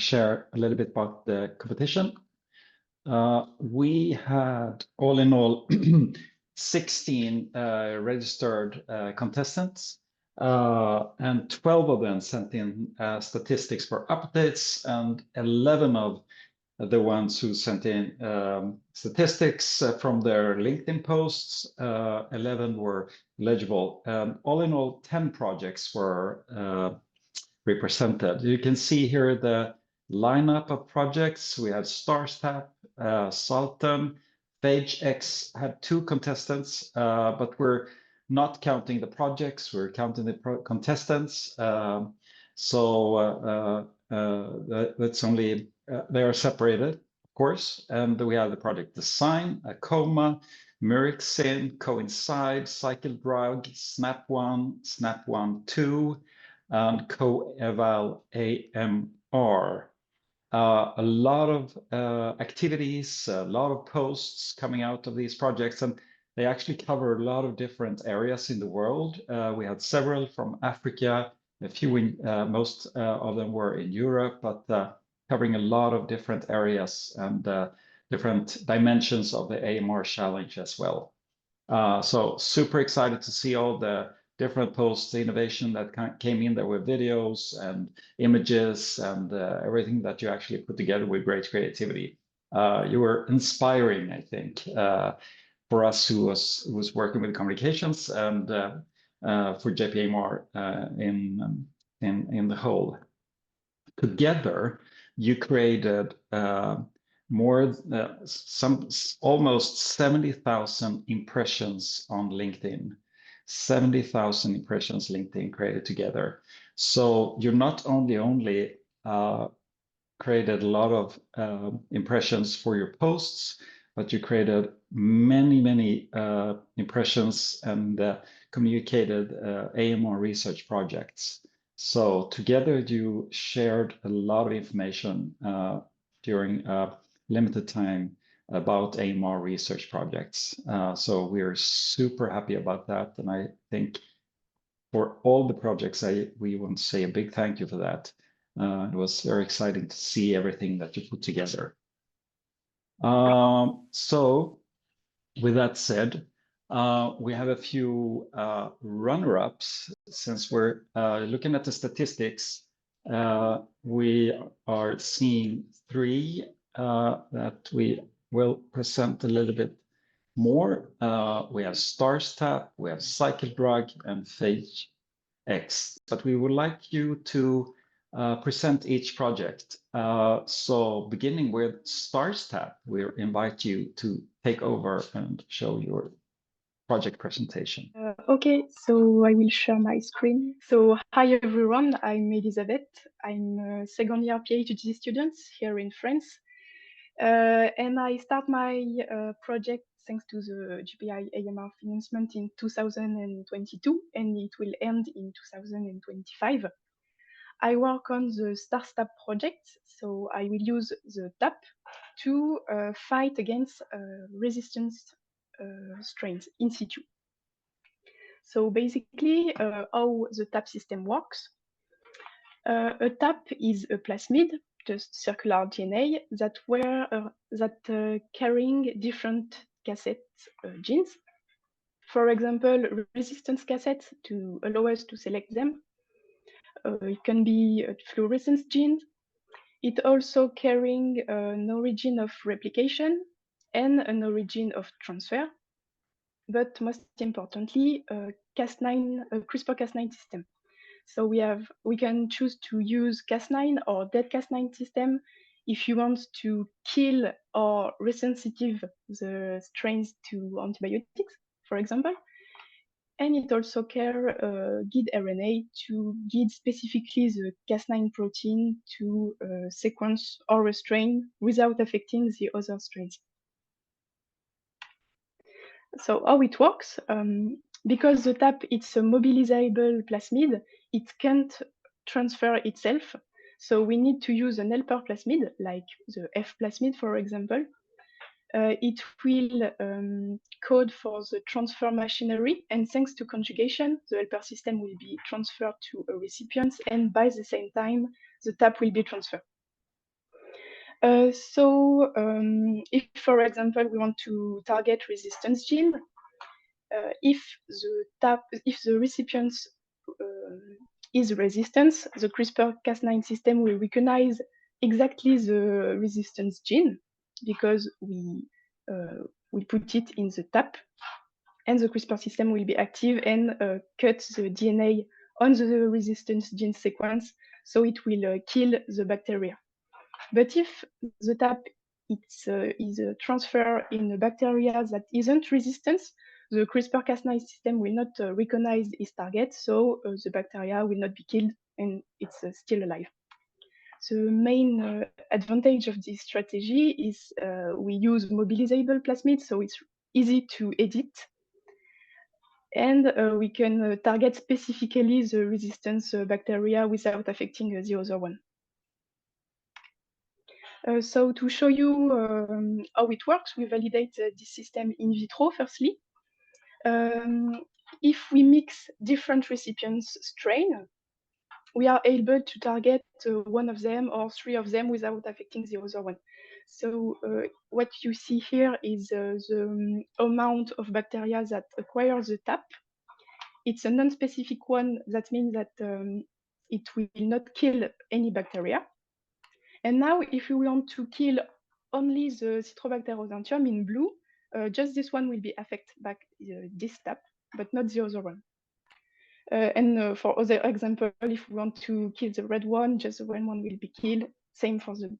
share a little bit about the competition. We had all in all 16 registered contestants, and 12 of them sent in statistics for updates, and 11 of the ones who sent in statistics from their LinkedIn posts, 11 were legible. All in all, 10 projects were represented. You can see here the lineup of projects. We have StarsTap, Salton, PhageX had 2 contestants, but we're not counting the projects, we're counting the contestants. That's only, they are separated, of course. And we have the project Design, Coma, Murixin, Coincide, Cycle Drug, Snap1, Snap1 and Co-Eval AMR. A lot of activities, a lot of posts coming out of these projects, and they actually cover a lot of different areas in the world. We had several from Africa, a few in, most of them were in Europe, but covering a lot of different areas and different dimensions of the AMR challenge as well. So super excited to see all the different posts, the innovation that came in. There were videos and images and everything that you actually put together with great creativity. You were inspiring, I think, for us who was working with communications and for JPIAMR in the whole. Together, you created almost 70,000 impressions on LinkedIn. 70,000 impressions LinkedIn created together. So you're not only created a lot of impressions for your posts, but you created many impressions and communicated AMR research projects. So together you shared a lot of information during a limited time about AMR research projects. So we're super happy about that. And I think for all the projects, we want to say a big thank you for that. It was very exciting to see everything that you put together. So with that said, we have a few runner-ups. Since we're looking at the statistics, we are seeing 3 that we will present a little bit more. We have StarsTap, we have Cycle Drug, and PhageX. But we would like you to present each project. So beginning with StarsTap, we invite you to take over and show your project presentation. Okay, so I will share my screen. So hi everyone, I'm Elisabeth. I'm a second year PhD student here in France. And I start my project thanks to the JPIAMR financement in 2022, and it will end in 2025. I work on the StarsTap project, so I will use the TAP to fight against resistance strains in situ. So basically, how the TAP system works. A TAP is a plasmid, just circular DNA that carrying different cassette genes. For example, resistance cassettes to allow us to select them. It can be a fluorescence gene. It also carrying an origin of replication and an origin of transfer. But most importantly, CRISPR-Cas9 system. So we can choose to use Cas9 or dead Cas9 system if you want to kill or resensitive the strains to antibiotics, for example. And it also carries guide RNA to guide specifically the Cas9 protein to sequence or a strain without affecting the other strains. So how it works, because the TAP it's a mobilizable plasmid, it can't transfer itself. So we need to use an helper plasmid, like the F plasmid, for example. It will code for the transfer machinery, and thanks to conjugation, the helper system will be transferred to a recipient, and by the same time, the TAP will be transferred. If, for example, we want to target resistance gene, if the recipient is resistant, the CRISPR-Cas9 system will recognize exactly the resistance gene because we put it in the TAP, and the CRISPR system will be active and cut the DNA on the resistance gene sequence, so it will kill the bacteria. But if the TAP is a transfer in a bacteria that isn't resistant, the CRISPR-Cas9 system will not recognize its target, so the bacteria will not be killed and it's still alive. The main advantage of this strategy is we use mobilizable plasmids, so it's easy to edit. And we can target specifically the resistance bacteria without affecting the other one. So to show you how it works, we validate this system in vitro firstly. If we mix different recipients' strain, we are able to target one of them or three of them without affecting the other one. So what you see here is the amount of bacteria that acquire the TAP. It's a non-specific one. That means that it will not kill any bacteria. And now, if we want to kill only the Citrobacter aurantium in blue, just this one will be affected by this TAP, but not the other one. And for other example, if we want to kill the red one, just the red one will be killed. Same for the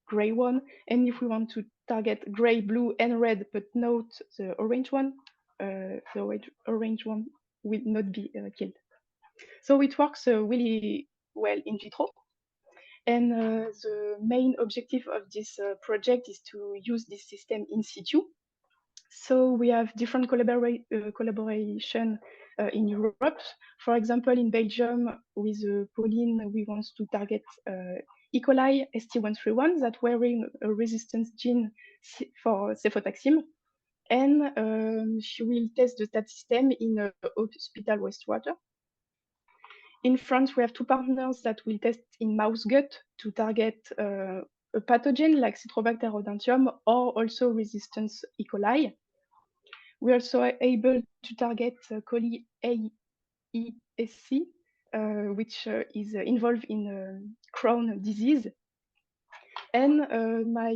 gray one. And if we want to target gray, blue, and red, but not the orange one, the orange one will not be killed. So it works really well in vitro. And the main objective of this project is to use this system in situ. So we have different collaboration in Europe. For example, in Belgium, with Pauline, we want to target E. coli ST131 that wearing a resistance gene for cefotaxime. And she will test the TAT system in a hospital wastewater. In France, we have two partners that will test in mouse gut to target a pathogen like Citrobacter aurantium or also resistance E. coli. We are also able to target coli AESC, which is involved in Crohn's disease. And my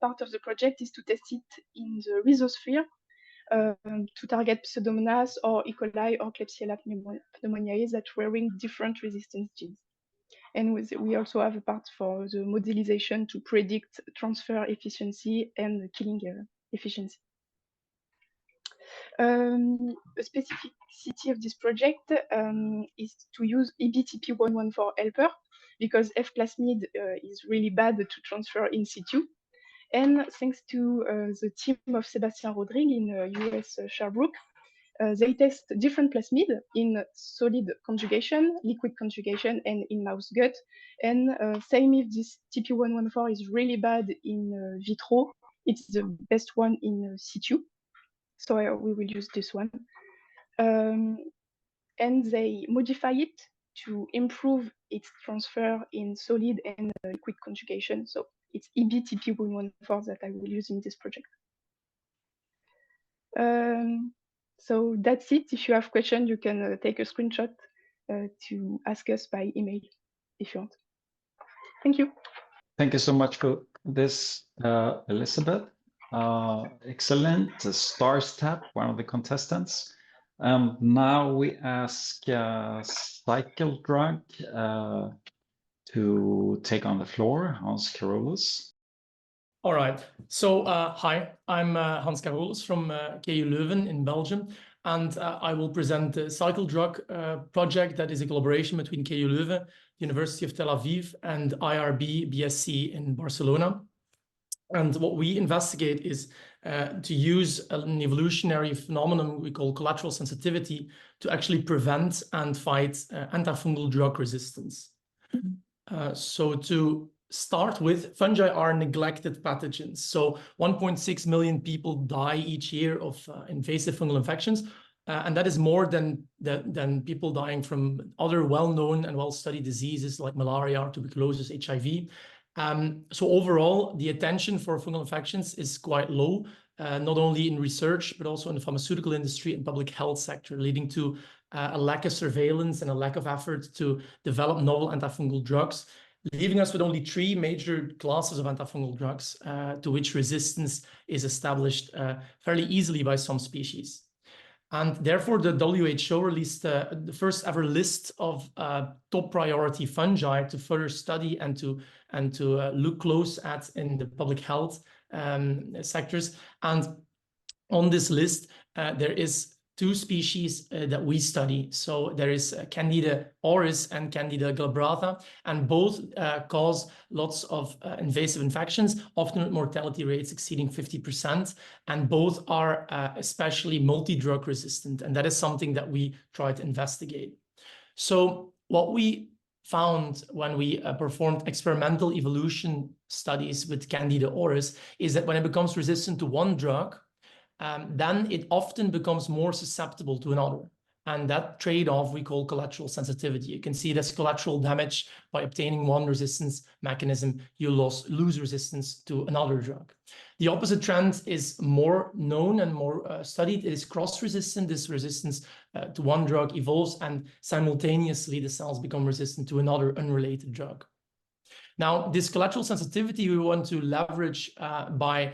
part of the project is to test it in the rhizosphere to target Pseudomonas or E. coli or Klebsiella pneumoniae that wearing different resistance genes. And we also have a part for the modelization to predict transfer efficiency and killing efficiency. A specificity of this project is to use EBTP114 helper because F plasmid is really bad to transfer in situ. And thanks to the team of Sébastien Rodrigue in US Sherbrooke, they test different plasmid in solid conjugation, liquid conjugation, and in mouse gut. And same if this TP114 is really bad in vitro, it's the best one in situ. So we will use this one. And they modify it to improve its transfer in solid and liquid conjugation. So it's EBTP114 that I will use in this project. So that's it. If you have questions, you can take a screenshot to ask us by email if you want. Thank you. Thank you so much for this, Elizabeth. Excellent. Stars Tap, one of the contestants. Now we ask Cycle Drug to take on the floor, Hans Carolus. All right. So hi, I'm Hans Carolus from KU Leuven in Belgium, and I will present the Cycle Drug project that is a collaboration between KU Leuven, University of Tel Aviv, and IRB BSc in Barcelona. And what we investigate is to use an evolutionary phenomenon we call collateral sensitivity to actually prevent and fight antifungal drug resistance. So to start with, fungi are neglected pathogens. So 1.6 million people die each year of invasive fungal infections. And that is more than people dying from other well-known and well-studied diseases like malaria, tuberculosis, HIV. So overall, the attention for fungal infections is quite low, not only in research, but also in the pharmaceutical industry and public health sector, leading to a lack of surveillance and a lack of effort to develop novel antifungal drugs, leaving us with only 3 major classes of antifungal drugs to which resistance is established fairly easily by some species. And therefore, the WHO released the first ever list of top priority fungi to further study and to look close at in the public health sectors. And on this list, there is 2 species that we study. So there is Candida auris and Candida glabrata, and both cause lots of invasive infections, often with mortality rates exceeding 50%, and both are especially multi-drug resistant, and that is something that we try to investigate. So what we found when we performed experimental evolution studies with Candida auris is that when it becomes resistant to one drug, then it often becomes more susceptible to another. And that trade-off we call collateral sensitivity. You can see it as collateral damage. By obtaining one resistance mechanism, you lose resistance to another drug. The opposite trend is more known and more studied. It is cross-resistant. This resistance to one drug evolves, and simultaneously the cells become resistant to another unrelated drug. Now, this collateral sensitivity we want to leverage by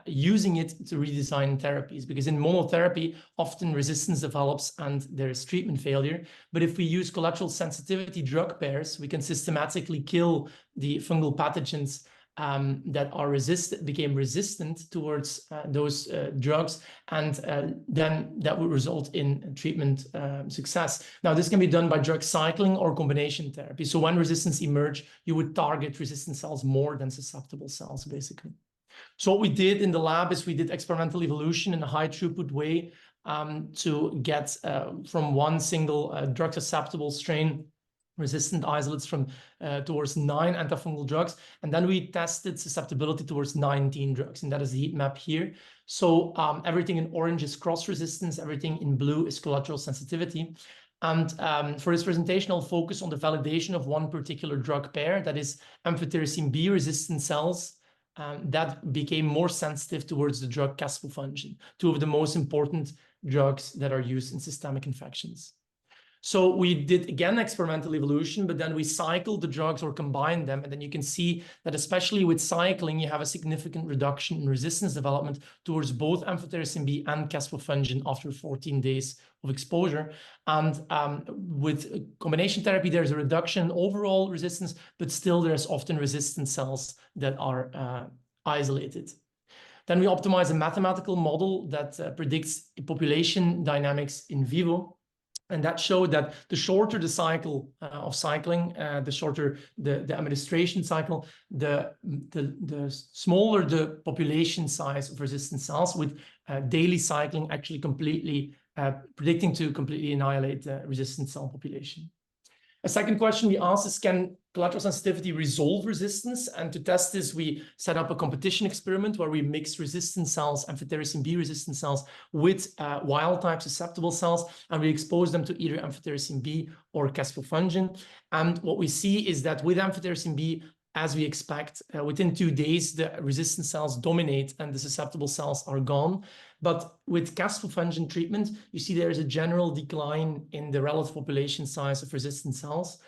using it to redesign therapies, because in monotherapy, often resistance develops and there is treatment failure. But if we use collateral sensitivity drug pairs, we can systematically kill the fungal pathogens that became resistant towards those drugs, and then that would result in treatment success. Now, this can be done by drug cycling or combination therapy. So when resistance emerges, you would target resistant cells more than susceptible cells, basically. So what we did in the lab is we did experimental evolution in a high throughput way to get from one single drug susceptible strain resistant isolates from towards 9 antifungal drugs, and then we tested susceptibility towards 19 drugs, and that is the heat map here. So everything in orange is cross resistance, everything in blue is collateral sensitivity. And for this presentation, I'll focus on the validation of one particular drug pair, that is amphotericin B resistant cells that became more sensitive towards the drug caspofungin, 2 of the most important drugs that are used in systemic infections. So we did, again, experimental evolution, but then we cycled the drugs or combined them. And then you can see that especially with cycling, you have a significant reduction in resistance development towards both amphotericin B and caspofungin after 14 days of exposure. And with combination therapy, there's a reduction in overall resistance, but still there's often resistant cells that are isolated. Then we optimize a mathematical model that predicts population dynamics in vivo. And that showed that the shorter the cycle of cycling, the shorter the administration cycle, the smaller the population size of resistant cells, with daily cycling actually predicting to completely annihilate the resistant cell population. A second question we asked is, can collateral sensitivity resolve resistance? And to test this, we set up a competition experiment where we mix resistant cells, amphotericin B resistant cells, with wild-type susceptible cells, and we expose them to either amphotericin B or caspofungin. And what we see is that with amphotericin B, as we expect, within 2 days, the resistant cells dominate and the susceptible cells are gone. But with caspofungin treatment, you see there is a general decline in the relative population size of resistant cells,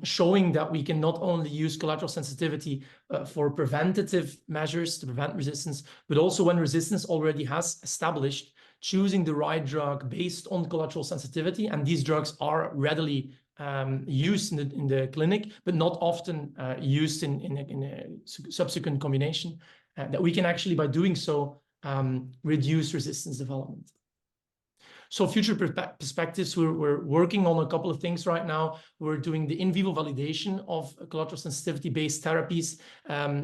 showing that we can not only use collateral sensitivity for preventative measures to prevent resistance, but also when resistance already has established, choosing the right drug based on collateral sensitivity. And these drugs are readily used in the clinic, but not often used in a subsequent combination, that we can actually, by doing so, reduce resistance development. So future perspectives, we're working on a couple of things right now. We're doing the in vivo validation of collateral sensitivity-based therapies.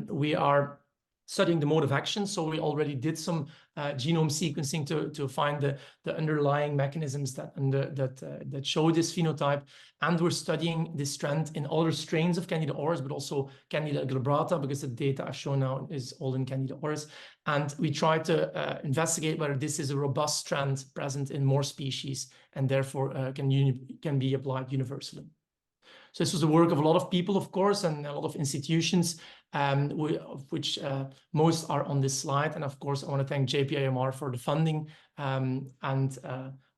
We are studying the mode of action. So we already did some genome sequencing to find the underlying mechanisms that show this phenotype. And we're studying this trend in other strains of Candida auris, but also Candida glabrata, because the data I've shown now is all in Candida auris. And we try to investigate whether this is a robust trend present in more species and therefore can be applied universally. So this was the work of a lot of people, of course, and a lot of institutions, of which most are on this slide. And of course, I want to thank JPIAMR for the funding and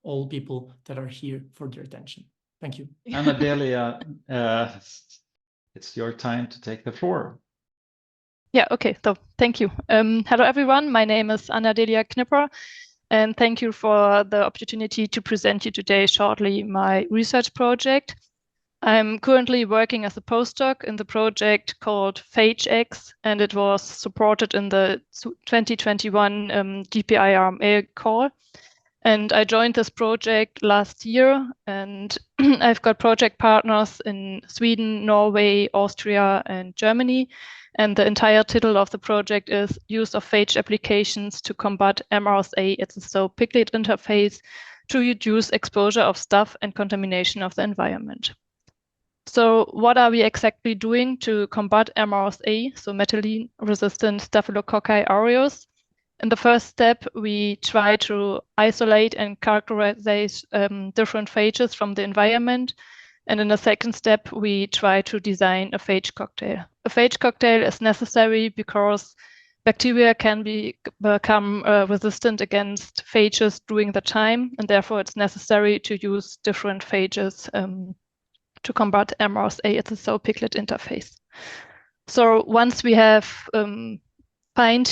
all people that are here for their attention. Thank you. Anna-Delia, it's your time to take the floor. Yeah, okay, so thank you. Hello, everyone. My name is Anna-Delia Knipper, and thank you for the opportunity to present you today shortly my research project. I'm currently working as a postdoc in the project called PhageX, and it was supported in the 2021 JPIAMR call. And I joined this project last year, and I've got project partners in Sweden, Norway, Austria, and Germany. And the entire title of the project is Use of Phage Applications to Combat MRSA at the Cell-Piglet Interface to Reduce Exposure of Staph and Contamination of the Environment. So what are we exactly doing to combat MRSA, so methicillin-resistant Staphylococci aureus? In the first step, we try to isolate and characterize different phages from the environment. And in the second step, we try to design a phage cocktail. A phage cocktail is necessary because bacteria can become resistant against phages during the time, and therefore it's necessary to use different phages to combat MRSA at the cell-piglet interface. So once we have obtained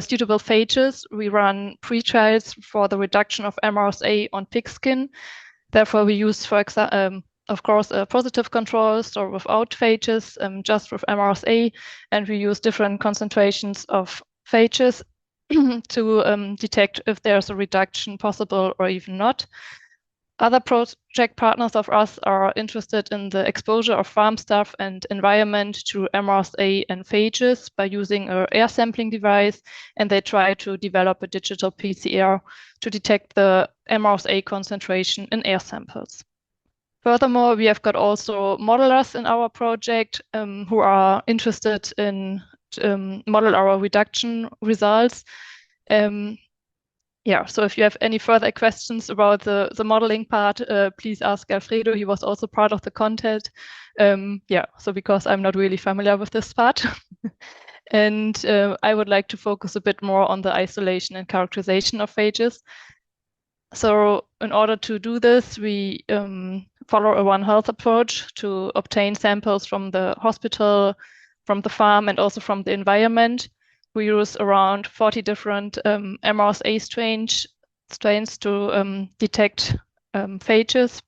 suitable phages, we run pre-trials for the reduction of MRSA on pig skin. Therefore, we use, for example, of course, positive controls or without phages, just with MRSA, and we use different concentrations of phages to detect if there's a reduction possible or even not. Other project partners of us are interested in the exposure of farm staff and environment to MRSA and phages by using an air sampling device, and they try to develop a digital PCR to detect the MRSA concentration in air samples. Furthermore, we have got also modelers in our project who are interested in model our reduction results. Yeah, so if you have any further questions about the modeling part, please ask Alfredo. He was also part of the content. Yeah, so because I'm not really familiar with this part. And I would like to focus a bit more on the isolation and characterization of phages. So in order to do this, we follow a One Health approach to obtain samples from the hospital, from the farm, and also from the environment. We use around 40 different MRSA strains to detect phages.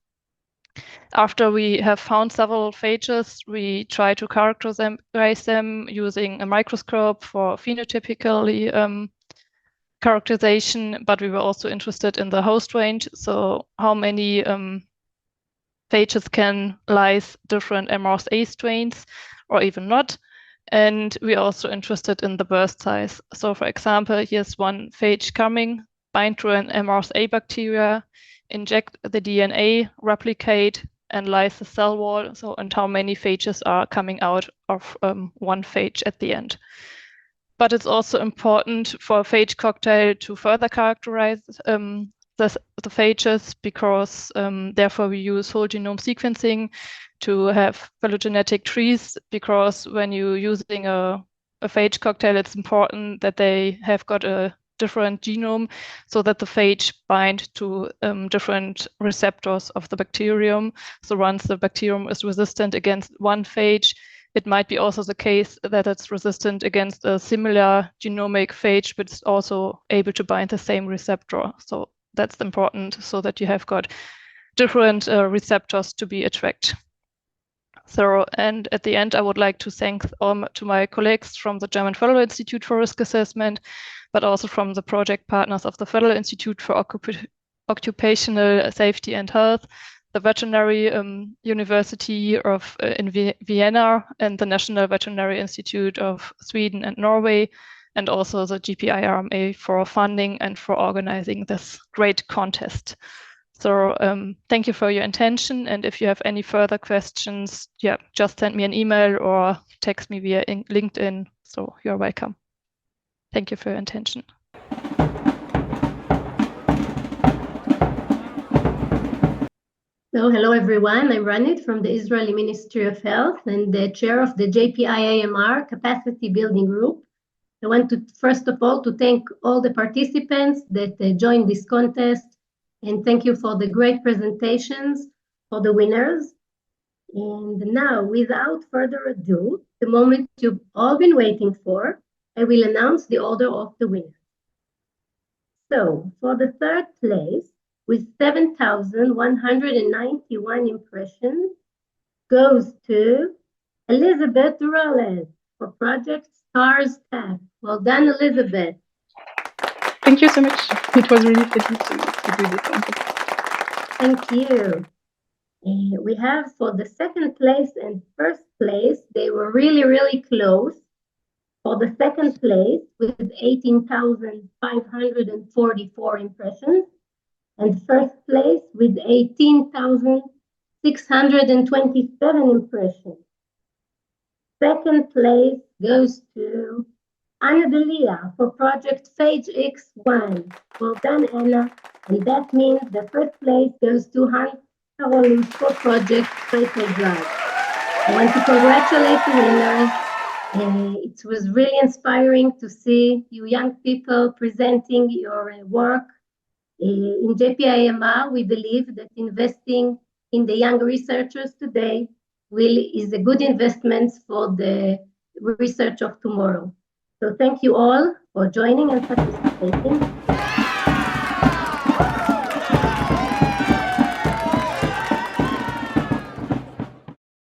After we have found several phages, we try to characterize them using a microscope for phenotypically characterization, but we were also interested in the host range, so how many phages can lyse different MRSA strains or even not. And we're also interested in the burst size. So for example, here's one phage coming, bind to an MRSA bacteria, inject the DNA, replicate, and lyse the cell wall. So, and how many phages are coming out of one phage at the end. But it's also important for a phage cocktail to further characterize the phages because therefore we use whole genome sequencing to have phylogenetic trees, because when you're using a phage cocktail, it's important that they have got a different genome so that the phage bind to different receptors of the bacterium. So once the bacterium is resistant against one phage, it might be also the case that it's resistant against a similar genomic phage, but it's also able to bind the same receptor. So that's important so that you have got different receptors to be attracted. So, and at the end, I would like to thank to my colleagues from the German Federal Institute for Risk Assessment, but also from the project partners of the Federal Institute for Occupational Safety and Health, the Veterinary University of in Vienna, and the National Veterinary Institute of Sweden and Norway, and also the JPIAMR for funding and for organizing this great contest. So thank you for your attention. And if you have any further questions, yeah, just send me an email or text me via LinkedIn. So you're welcome. Thank you for your attention. So, hello everyone, I'm Ranit from the Israeli Ministry of Health and the chair of the JPIAMR Capacity Building Group. I want to, first of all, to thank all the participants that joined this contest, and thank you for the great presentations for the winners. And now, without further ado, the moment you've all been waiting for, I will announce the order of the winners. So, for the third place, with 7,191 impressions, goes to Elizabeth Rollins for Project STARS Tech. Well done, Elizabeth. Thank you so much. It was really fun to do this contest. Thank you. We have for the second place and first place, they were really, really close. For the second place, with 18,544 impressions, and first place with 18,627 impressions. Second place goes to Anna Delia for Project Phage X1. Well done, Anna. And that means the first place goes to Hans Carolus for Project Cycle Drive. I want to congratulate the winners. It was really inspiring to see you young people presenting your work. In JPIAMR, we believe that investing in the young researchers today is a good investment for the research of tomorrow. So thank you all for joining and participating.